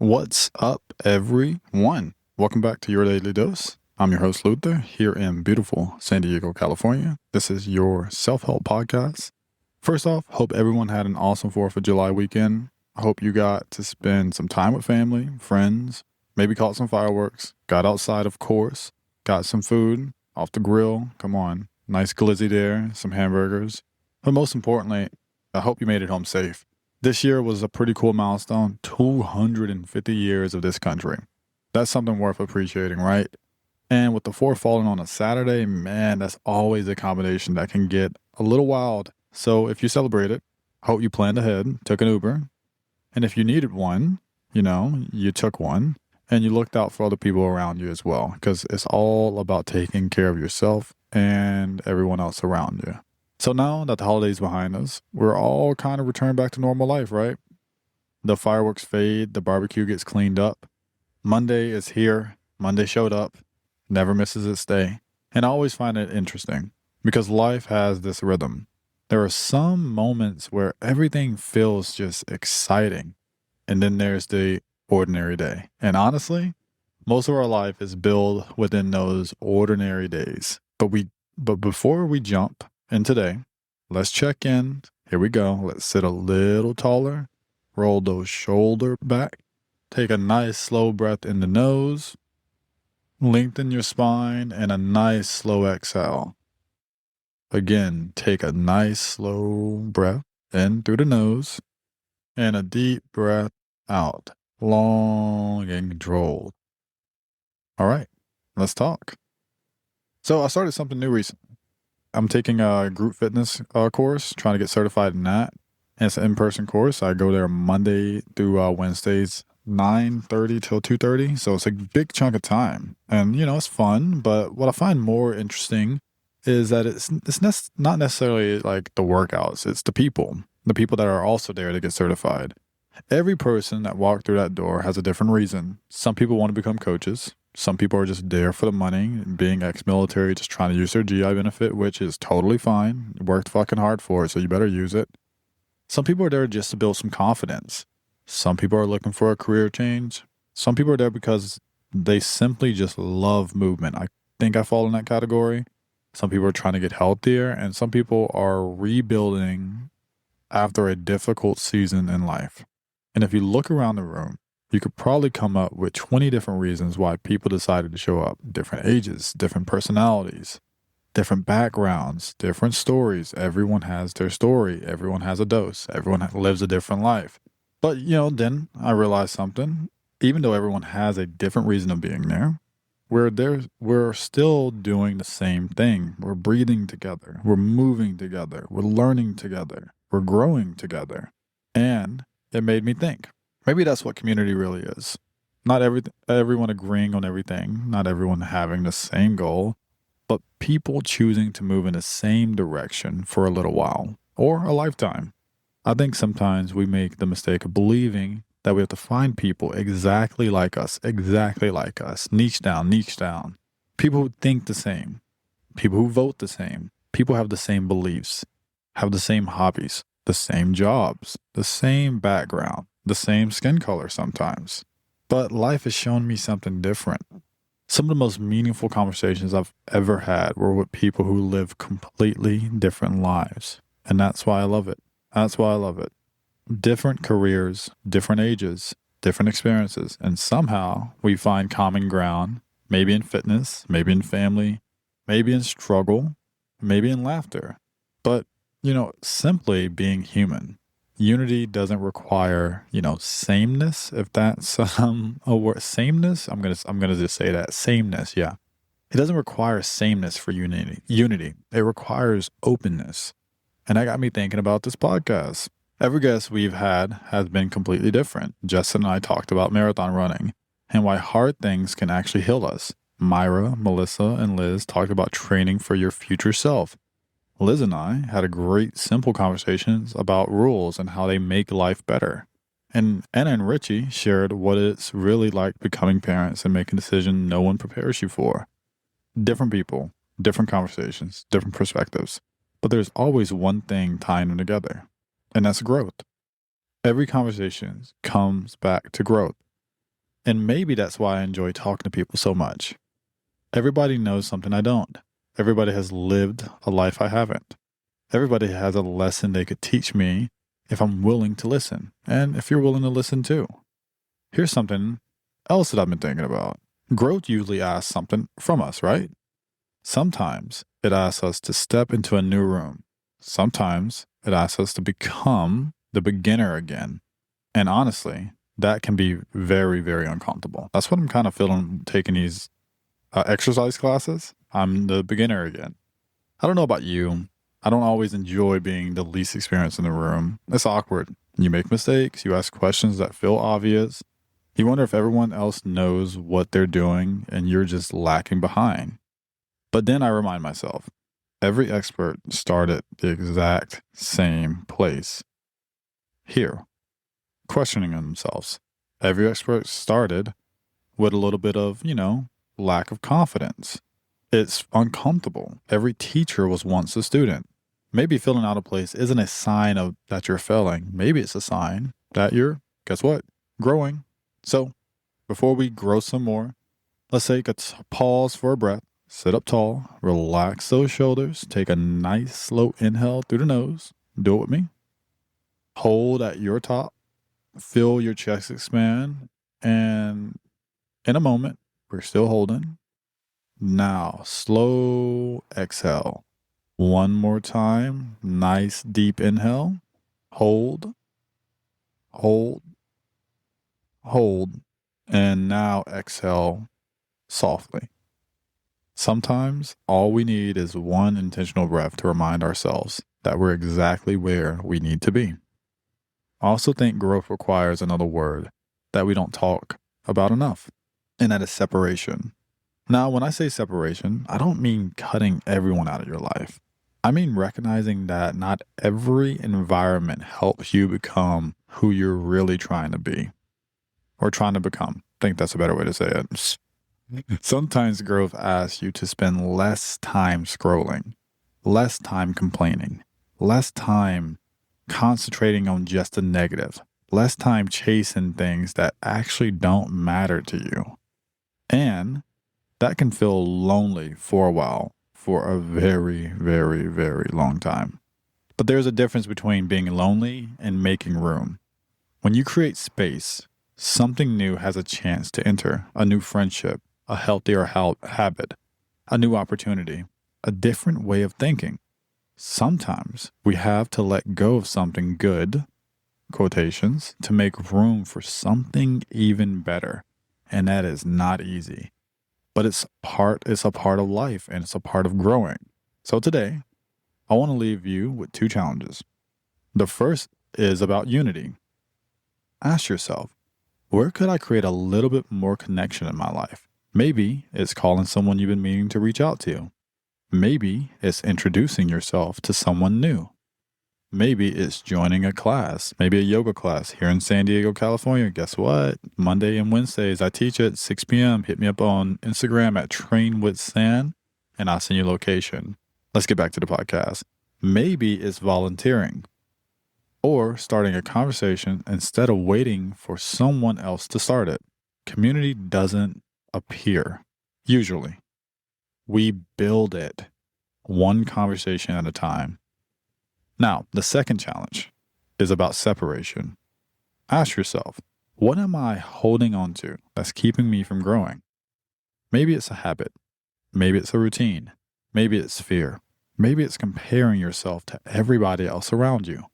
What's up, everyone? Welcome back to Your Daily Dose. I'm your host, Luther, here in beautiful San Diego, California. This is your self-help podcast. First off, hope everyone had an awesome 4th of July weekend. I hope you got to spend some time with family, friends, maybe caught some fireworks, got outside, of course, got some food off the grill. Come on, nice glizzy there, some hamburgers. But most importantly, I hope you made it home safe. This year was a pretty cool milestone, 250 years of this country. That's something worth appreciating, right? And with the 4th falling on a Saturday, man, that's always a combination that can get a little wild. So if you celebrate it, I hope you planned ahead, took an Uber. And if you needed one, you took one and you looked out for other people around you as well, because it's all about taking care of yourself and everyone else around you. So now that the holiday's behind us, we're all kind of returned back to normal life, right? The fireworks fade, the barbecue gets cleaned up. Monday is here. Monday showed up, never misses its day. And I always find it interesting because life has this rhythm. There are some moments where everything feels just exciting. And then there's the ordinary day. And honestly, most of our life is built within those ordinary days. But before we jump in today, let's check in. Here we go. Let's sit a little taller. Roll those shoulders back. Take a nice slow breath in the nose. Lengthen your spine and a nice slow exhale. Again, take a nice slow breath in through the nose and a deep breath out. Long and controlled. All right, let's talk. So I started something new recently. I'm taking a group fitness course, trying to get certified in that. And it's an in-person course. I go there Monday through Wednesdays, 9:30 till 2:30. So it's a big chunk of time. And, it's fun. But what I find more interesting is that it's not necessarily like the workouts. It's the people that are also there to get certified. Every person that walked through that door has a different reason. Some people want to become coaches. Some people are just there for the money, being ex-military, just trying to use their GI benefit, which is totally fine. You worked fucking hard for it, so you better use it. Some people are there just to build some confidence. Some people are looking for a career change. Some people are there because they simply just love movement. I think I fall in that category. Some people are trying to get healthier, and some people are rebuilding after a difficult season in life. And if you look around the room, you could probably come up with 20 different reasons why people decided to show up. Different ages, different personalities, different backgrounds, different stories. Everyone has their story. Everyone has a dose. Everyone lives a different life. But, then I realized something. Even though everyone has a different reason of being there, we're still doing the same thing. We're breathing together. We're moving together. We're learning together. We're growing together. And it made me think. Maybe that's what community really is. Not everyone agreeing on everything, not everyone having the same goal, but people choosing to move in the same direction for a little while or a lifetime. I think sometimes we make the mistake of believing that we have to find people exactly like us, niche down. People who think the same, people who vote the same, people have the same beliefs, have the same hobbies, the same jobs, the same background, the same skin color sometimes. But life has shown me something different. Some of the most meaningful conversations I've ever had were with people who live completely different lives. And that's why I love it. Different careers, different ages, different experiences. And somehow we find common ground, maybe in fitness, maybe in family, maybe in struggle, maybe in laughter. But, simply being human. Unity doesn't require, sameness, if that's a word. Sameness? I'm gonna just say that. Sameness, yeah. It doesn't require sameness for unity. It requires openness. And that got me thinking about this podcast. Every guest we've had has been completely different. Justin and I talked about marathon running and why hard things can actually heal us. Myra, Melissa, and Liz talked about training for your future self. Liz and I had a great, simple conversations about rules and how they make life better. And Anna and Richie shared what it's really like becoming parents and making decisions no one prepares you for. Different people, different conversations, different perspectives. But there's always one thing tying them together, and that's growth. Every conversation comes back to growth. And maybe that's why I enjoy talking to people so much. Everybody knows something I don't. Everybody has lived a life I haven't. Everybody has a lesson they could teach me if I'm willing to listen, and if you're willing to listen too. Here's something else that I've been thinking about. Growth usually asks something from us, right? Sometimes it asks us to step into a new room. Sometimes it asks us to become the beginner again. And honestly, that can be very, very uncomfortable. That's what I'm kind of feeling taking these exercise classes. I'm the beginner again. I don't know about you. I don't always enjoy being the least experienced in the room. It's awkward. You make mistakes. You ask questions that feel obvious. You wonder if everyone else knows what they're doing and you're just lacking behind. But then I remind myself, every expert started the exact same place. Here, questioning themselves. Every expert started with a little bit of, lack of confidence. It's uncomfortable. Every teacher was once a student. Maybe feeling out of place isn't a sign of that you're failing. Maybe it's a sign that you're, guess what, growing. So before we grow some more, let's take a pause for a breath. Sit up tall, relax those shoulders, take a nice slow inhale through the nose. Do it with me. Hold at your top, feel your chest expand, and in a moment, we're still holding. Now, slow exhale. One more time, nice deep inhale. Hold, hold, hold, and now exhale softly. Sometimes all we need is one intentional breath to remind ourselves that we're exactly where we need to be. I also think growth requires another word that we don't talk about enough, and that is separation. Now, when I say separation, I don't mean cutting everyone out of your life. I mean recognizing that not every environment helps you become who you're really trying to be or trying to become. I think that's a better way to say it. Sometimes growth asks you to spend less time scrolling, less time complaining, less time concentrating on just the negative, less time chasing things that actually don't matter to you. And that can feel lonely for a while, for a very, very, very long time. But there's a difference between being lonely and making room. When you create space, something new has a chance to enter, a new friendship, a healthier habit, a new opportunity, a different way of thinking. Sometimes we have to let go of something good, quotations, to make room for something even better. And that is not easy. But it's a part of life and it's a part of growing. So today, I want to leave you with two challenges. The first is about unity. Ask yourself, where could I create a little bit more connection in my life? Maybe it's calling someone you've been meaning to reach out to. Maybe it's introducing yourself to someone new. Maybe it's joining a class, maybe a yoga class here in San Diego, California. Guess what? Monday and Wednesdays, I teach at 6 p.m. Hit me up on Instagram at trainwithsan, and I'll send you location. Let's get back to the podcast. Maybe it's volunteering or starting a conversation instead of waiting for someone else to start it. Community doesn't appear, usually. We build it one conversation at a time. Now, the second challenge is about separation. Ask yourself, what am I holding on to that's keeping me from growing? Maybe it's a habit. Maybe it's a routine. Maybe it's fear. Maybe it's comparing yourself to everybody else around you.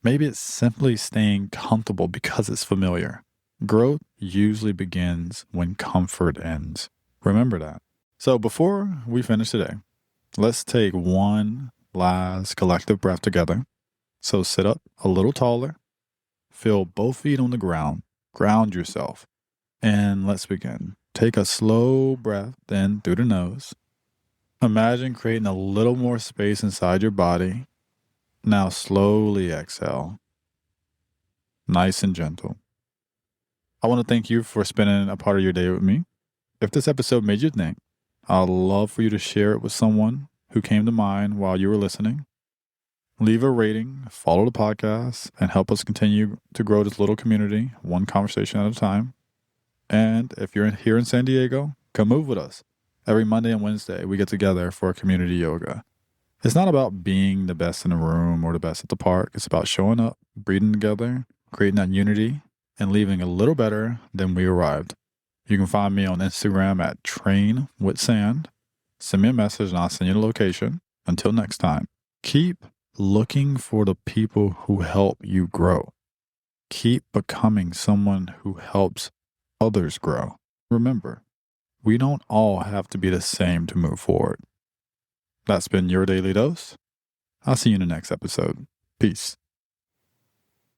Maybe it's simply staying comfortable because it's familiar. Growth usually begins when comfort ends. Remember that. So before we finish today, let's take one last collective breath together. So sit up a little taller, feel both feet on the ground, ground yourself, and let's begin. Take a slow breath in through the nose. Imagine creating a little more space inside your body. Now slowly exhale. Nice and gentle. I want to thank you for spending a part of your day with me. If this episode made you think, I'd love for you to share it with someone who came to mind while you were listening. Leave a rating, follow the podcast, and help us continue to grow this little community, one conversation at a time. And if you're here in San Diego, come move with us. Every Monday and Wednesday, we get together for community yoga. It's not about being the best in the room or the best at the park. It's about showing up, breathing together, creating that unity, and leaving a little better than we arrived. You can find me on Instagram at Train with Sand. Send me a message and I'll send you the location. Until next time, keep looking for the people who help you grow. Keep becoming someone who helps others grow. Remember, we don't all have to be the same to move forward. That's been your Daily Dose. I'll see you in the next episode. Peace.